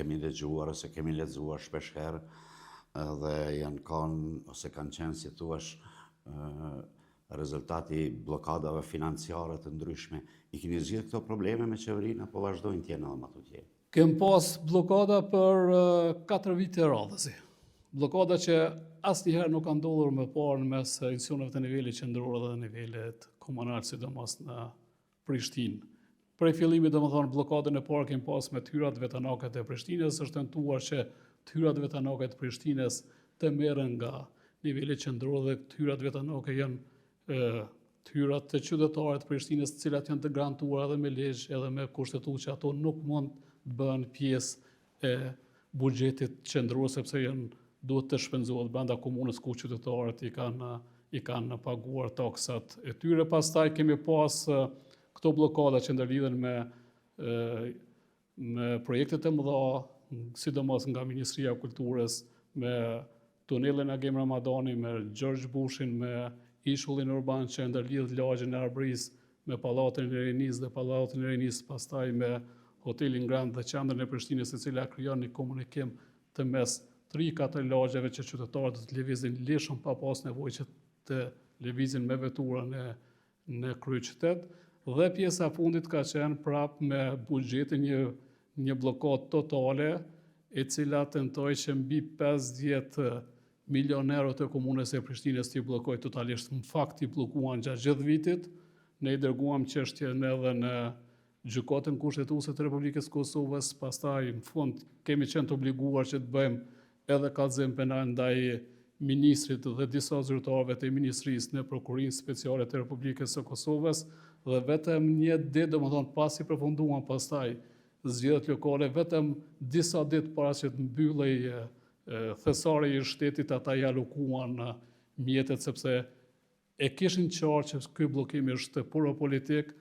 kemi dëgjuar ose kemi lexuar shpesh herë dhe janë kanë ose kanë qenë, si thuash, rezultati blokadave financiare të ndryshme. I keni zgjidhur këto probleme me qeverinë apo vazhdojnë të jenë edhe më të tjera? Kem pas blokada për 4 vite radhësi. Blokada që asnjëherë nuk ka ndodhur më parë në mes institucioneve të nivelit qendror dhe nivelet komunal, sidomos në Prishtinë. Prej fillimit, domethënë, blokadën e parë kemi pas me tyrat vetanake të Prishtinës, është tentuar që tyrat vetanake të Prishtinës të merren nga niveli qendror dhe tyrat vetanake janë tyrat të qytetarëve të Prishtinës, të cilat janë të garantuara edhe me ligj edhe me kushtetutë që ato nuk mund të bëhen pjesë e buxhetit qendror sepse duhet të shpenzohet brenda komunës ku qytetarët i kanë paguar taksat e tyre. Pastaj kemi pas këto blokada që ndërlidhen me projektet e mëdha, sidomos nga Ministria e Kulturës, me tunelin e Agim Ramadani, me George Bushin, me ishullin urban që ndërlidh lagjen e Arbërisë me Pallatin e Rinisë dhe Pallatin e Rinisë, pastaj me Hotelin Grand dhe qendrën e Prishtinës, e cila krijon një komunikim të mes 3-4 lagjeve që qytetarët do të lëvizin lishëm pa pas nevojë që të lëvizin me vetura në kryeqytet. Dhe pjesa e fundit ka qenë prapë me buxhetin një blokadë totale, e cila tentoi që mbi 50 milion euro të komunës e Prishtinës t'i bllokoj totalisht. Në fakt i bllokuan gjatë gjithë vitit. Ne i dërguam çështjen edhe në Gjykatën Kushtetuese të Republikës së Kosovës, pastaj në fund kemi qenë të obliguar që të bëjmë edhe kallëzim penal ndaj ministrit dhe disa zyrtarëve të ministrisë në Prokurinë Speciale të Republikës së Kosovës, dhe vetëm një ditë, domethënë pasi përfunduan pastaj zgjedhjet lokale, vetëm disa ditë para që të mbyllej thesari i shtetit, ata ja alokuan mjetet sepse e kishin qartë që ky bllokim është puro politik